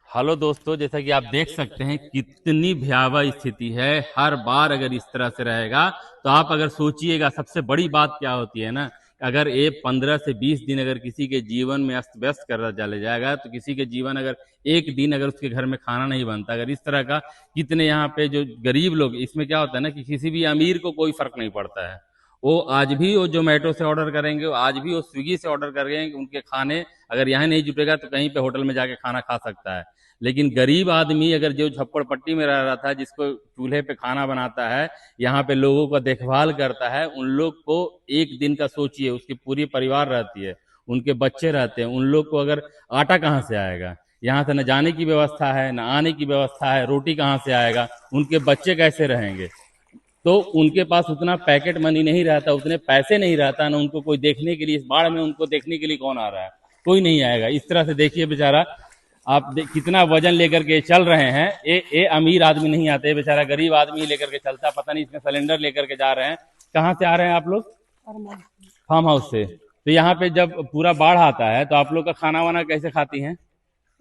Hello दोस्तों, जैसा कि आप देख सकते हैं कितनी भयावह स्थिति है। हर बार अगर इस तरह से रहेगा तो आप अगर सोचिएगा, सबसे बड़ी बात क्या होती है ना, अगर ये 15 से 20 दिन अगर किसी के जीवन में अस्त व्यस्त कर चले जाएगा तो किसी के जीवन अगर एक दिन अगर उसके घर में खाना नहीं बनता, अगर इस तरह का कितने यहाँ पे जो गरीब लोग, इसमें क्या होता है ना कि किसी भी अमीर को कोई फर्क नहीं पड़ता है। वो आज भी वो जोमेटो से ऑर्डर करेंगे, वो आज भी वो स्विगी से ऑर्डर करेंगे, उनके खाने अगर यहाँ नहीं जुटेगा तो कहीं पे होटल में जाके खाना खा सकता है। लेकिन गरीब आदमी अगर जो झप्पड़ पट्टी में रह रहा था, जिसको चूल्हे पे खाना बनाता है, यहाँ पे लोगों का देखभाल करता है, उन लोग को एक दिन का सोचिए, उसकी पूरी परिवार रहती है, उनके बच्चे रहते हैं, उन लोग को अगर आटा कहाँ से आएगा? यहाँ से न जाने की व्यवस्था है, न आने की व्यवस्था है, रोटी कहाँ से आएगा? उनके बच्चे कैसे रहेंगे? तो उनके पास उतना पैकेट मनी नहीं रहता, उतने पैसे नहीं रहता, ना उनको कोई देखने के लिए, इस बाढ़ में उनको देखने के लिए कौन आ रहा है? कोई नहीं आएगा। इस तरह से देखिए बेचारा, आप कितना वजन लेकर के चल रहे हैं। ये अमीर आदमी नहीं आते, बेचारा गरीब आदमी लेकर के चलता। पता नहीं इसमें सिलेंडर लेकर के जा रहे हैं। कहाँ से आ रहे हैं आप लोग? फार्म हाउस से। तो यहाँ पे जब पूरा बाढ़ आता है तो आप लोग का खाना वाना कैसे खाती हैं?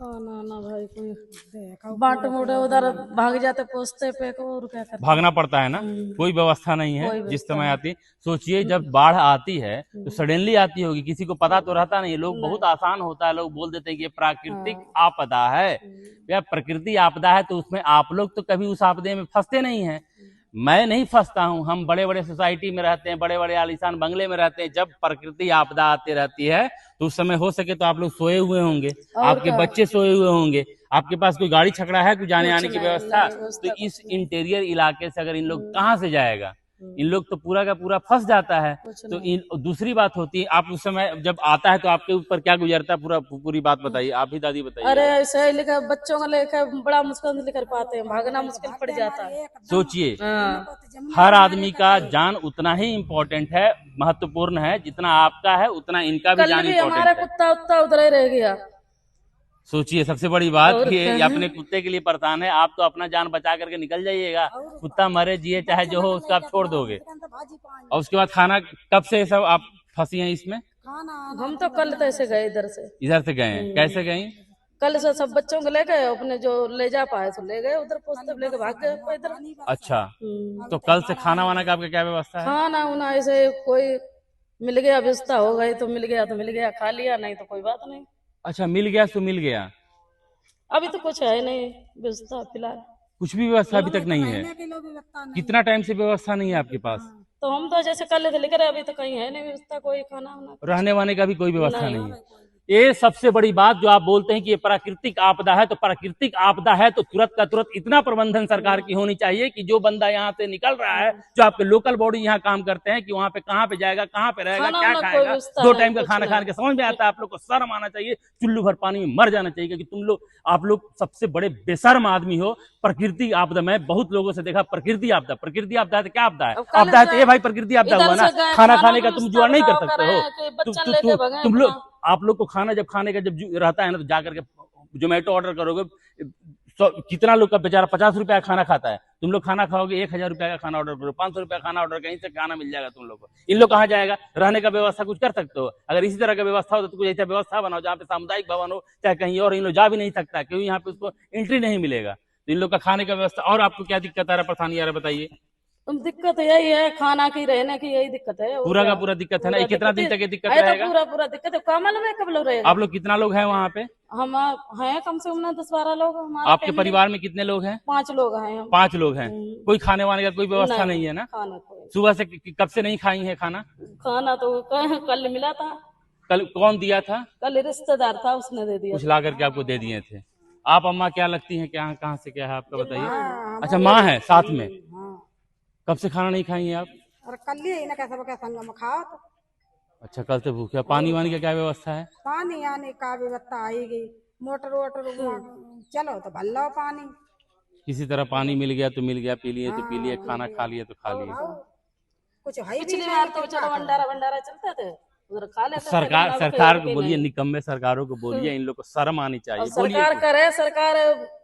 ना ना भाई, कोई बाट मोड़े उधर भाग जाते पोस्ते पे को, और क्या करते? भागना पड़ता है ना, कोई व्यवस्था नहीं है। जिस समय आती, सोचिए जब बाढ़ आती है तो सडनली आती होगी, किसी को पता तो रहता नहीं। लोग बहुत आसान होता है, लोग बोल देते हैं कि ये प्राकृतिक आपदा है। या प्रकृति आपदा है तो उसमें आप लोग तो कभी उस आपदे में फंसते नहीं हैं। मैं नहीं फंसता हूं। हम बड़े बड़े सोसाइटी में रहते हैं, बड़े बड़े आलीशान बंगले में रहते हैं। जब प्रकृति आपदा आती रहती है तो उस समय हो सके तो आप लोग सोए हुए होंगे, आपके बच्चे सोए हुए होंगे, आपके पास कोई गाड़ी छकड़ा है, कोई जाने आने की व्यवस्था? तो इस इंटीरियर इलाके से अगर इन लोग कहाँ से जाएगा? इन लोग तो पूरा का पूरा फंस जाता है। तो दूसरी बात होती है, आप उस समय जब आता है तो आपके ऊपर क्या गुजरता है, पूरी बात बताइए। आप भी दादी बताइए। अरे ऐसे ही लेकर बच्चों को लेकर बड़ा मुश्किल से लेकर पाते हैं, भागना मुश्किल पड़ जाता है। सोचिए, हर आदमी का जान उतना ही इम्पोर्टेंट है, महत्वपूर्ण है, जितना आपका है उतना इनका भी जान कल भी हमारा इम्पोर्टेंट है। कुत्ता उत्ता उधर ही रह गया। सोचिए, सबसे बड़ी बात और कि ये अपने कुत्ते के लिए परेशान है, आप तो अपना जान बचा करके निकल जाइएगा। कुत्ता मरे जिए चाहे जो हो, उसका आप छोड़ दोगे। और उसके बाद खाना कब से सब आप फंसी हैं इसमें? हम तो कल तैसे गए इधर से गए हैं। कैसे गए? कल से सब बच्चों को ले गए, अपने जो ले जा पाए तो ले गए, उधर पोस्ते लेके भाग गए इधर। अच्छा, तो कल से खाना वाना का आपका क्या व्यवस्था है? खाना उना ऐसे कोई मिल गया, व्यवस्था हो गई तो मिल गया, तो मिल गया, खा लिया, नहीं तो कोई बात नहीं। अच्छा, मिल गया तो मिल गया। अभी तो कुछ है नहीं व्यवस्था फिलहाल। कुछ भी व्यवस्था अभी तक नहीं है? कितना टाइम से व्यवस्था नहीं है आपके पास? तो हम तो जैसे कल से लेकर अभी तो कहीं है नहीं व्यवस्था, कोई खाना वाना रहने वाने का भी कोई व्यवस्था नहीं है। ये सबसे बड़ी बात जो आप बोलते हैं कि ये प्राकृतिक आपदा है, तो प्राकृतिक आपदा है तो तुरंत का तुरंत इतना प्रबंधन सरकार की होनी चाहिए कि जो बंदा यहाँ से निकल रहा है, जो आपके लोकल बॉडी यहाँ काम करते हैं, कि वहाँ पे कहाँ पे जाएगा, कहाँ पे रहेगा, क्या खाएगा, 2 टाइम का खाना खाने के समझ में आता है। आप लोग को शर्म आना चाहिए, चुल्लू भर पानी में मर जाना चाहिए, क्योंकि आप लोग सबसे बड़े बेशर्म आदमी हो। प्रकृति आपदा, मैं बहुत लोगों से देखा प्रकृति आपदा है तो क्या आपदा है? आपदा है तो ये भाई प्रकृति आपदा हुआ ना। खाना खाने का तुम जुआ नहीं कर सकते हो। तुम लोग, आप लोग को खाना जब खाने का जब रहता है ना, तो जाकर के जोमेटो ऑर्डर करोगे, कितना लोग का बेचारा 50 रुपया खाना खाता है, तुम लोग खाना खाओगे 1000 रुपया का खाना ऑर्डर करो, 500 रुपया खाना ऑर्डर, कहीं से खाना मिल जाएगा तुम लोग को। इन लोग कहाँ जाएगा? रहने का व्यवस्था कुछ कर सकते हो? अगर इसी तरह का व्यवस्था हो तो कुछ ऐसा व्यवस्था बनाओ जहाँ पे सामुदायिक भवन हो, चाहे कहीं और। इन लोग जा भी नहीं सकता क्योंकि यहाँ पे उसको एंट्री नहीं मिलेगा। तो इन लोग का खाने का व्यवस्था। और आपको क्या दिक्कत आ रहा है, परेशानी आ रहा है, बताइए। दिक्कत यही है, खाना की, रहने की, यही दिक्कत है। पूरा का पूरा दिक्कत है ना? कितना दिन तक ये दिक्कत रहेगा? पूरा दिक्कत है। कमल में कब लोग रहेगा? आप लोग कितना लोग हैं वहाँ पे? हम हैं कम से कम 10-12 लोग। आपके परिवार में कितने लोग हैं? 5 लोग हैं हम। 5 लोग हैं। कोई खाने वाने का कोई व्यवस्था नहीं है ना? खाना सुबह से कब से नहीं खाई है खाना? खाना तो कल मिला था। कल कौन दिया था? कल रिश्तेदार था, उसने दे दिया। कुछ ला करके आपको दे दिए थे। आप अम्मा क्या लगती हैं, क्या कहाँ से क्या है आपका, बताइए। अच्छा, माँ है साथ में। कब से खाना नहीं खाई हैं आप? और कल ही ना कैसा संग में खाओ तो। अच्छा, कल से भूखे। पानी वानी का क्या व्यवस्था है? पानी आने का व्यवस्था आएगी, मोटर वोटर चलो तो भल लो पानी। किसी तरह पानी मिल गया तो मिल गया, पी लिए तो पी लिए, खाना खा लिए तो खा लिए। कुछ है पिछली बार तो चलो भंडारा चलते थे, उधर खा लेते। सरकार को बोलिए, निकम्मे सरकारों को बोलिए, इन लोग को शर्म आनी चाहिए। सरकार करे, सरकार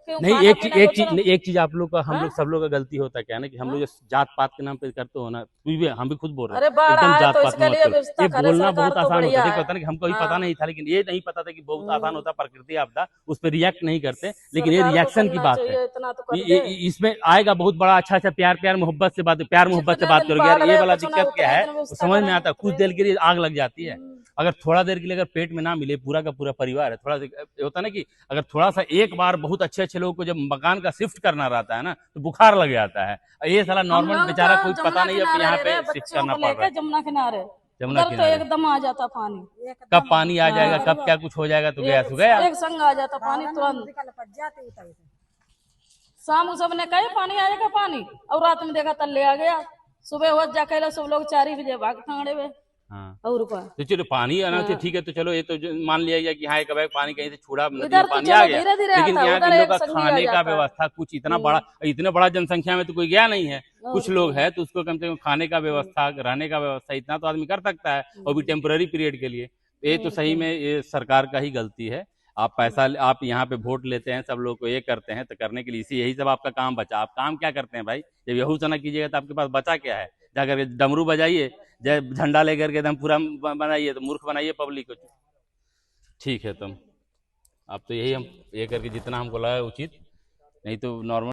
क्यों नहीं, खाना एक पीना एक कुछ चीज ना- एक चीज आप लोग का, हम हाँ? लोग सब लोग का गलती होता है क्या है ना, कि हम लोग जो जात पात के नाम पे करते हो ना, तू भी हम भी खुद बोल रहे अरे हैं, बाढ़ एकदम आए जात तो पात में इसके मत लिए करो। व्यवस्था ये करे बोलना सरकार बहुत तो आसान होता बढ़िया है, देखो है। पता नहीं, हमको भी पता हाँ नहीं था, लेकिन ये नहीं पता था कि बहुत आसान होता, प्रकृति आपदा उस पर रिएक्ट नहीं करते, लेकिन ये सरकार को रिएक्शन की करना बात है। चाहिए, इतना तो कर दे। इसमें आएगा बहुत बड़ा, अच्छा अच्छा प्यार प्यार मोहब्बत से बात, प्यार मोहब्बत से जितने बात दिन करोगे यार, बाढ़ ये रहे वाला कुछ ना दिक्कत क्या उतने है दिन वो व्यवस्था समझ में करें आता है, कुछ देर रहेंगे। के लिए आग लग जाती है। अगर थोड़ा देर के लिए अगर पेट में ना मिले, पूरा का पूरा परिवार है, थोड़ा होता है ना कि अगर थोड़ा सा एक बार बहुत अच्छे अच्छे लोगों को जब मकान का शिफ्ट करना रहता है ना, तो बुखार लग जाता है। ये साला हम नॉर्मल लोग बेचारा तो कोई पता जमुना नहीं है किनारे यहाँ रह पे रहे, शिफ्ट बच्चों करना को पड़ रहा लेके है जमुना किनारे, जमुना उधर तो किनारे। एकदम आ जाता पानी। कब एकदम पानी आ जाएगा, हाँ कब क्या कुछ हो जाएगा, तो गया एक, सो गया। एक संग आ जाता पानी तुरंत। निकल पड़ जाते उतर शाम को सबने कहे पानी आएगा पानी, और रात में देखा तल्ले आ गया। सुबह हो जाके सब लोग 4 बजे भाग खड़े हुए। हाँ, और का तो चलो पानी आना तो हाँ। ठीक है, तो चलो ये तो मान लिया गया कि हाँ एक बैग पानी कहीं से छूड़ा, नदी में इधर तो पानी आ चलो गया, धीरे धीरे लेकिन आता, यहाँ उधर इन लोग एक का संगी आ खाने का जाता है। व्यवस्था कुछ इतना बड़ा, इतने बड़ा जनसंख्या में तो कोई गया नहीं है, कुछ लोग है तो उसको कम से कम खाने का व्यवस्था, रहने का व्यवस्था इतना तो आदमी कर सकता है, और भी टेम्पररी पीरियड के लिए। ये तो सही में ये सरकार का ही गलती है। आप पैसा, आप यहाँ पे वोट लेते हैं, सब लोग को ये करते हैं, तो करने के लिए इसी यही सब आपका काम बचा। आप काम क्या करते हैं भाई, जब यहू सना कीजिएगा तो आपके पास बचा क्या है? जाकर के डमरू बजाइए, जय झंडा लेकर के एकदम पूरा बनाइए, तो मूर्ख बनाइए पब्लिक को। ठीक है, तुम अब तो यही हम ये करके जितना हमको लगा उचित, नहीं तो नॉर्मल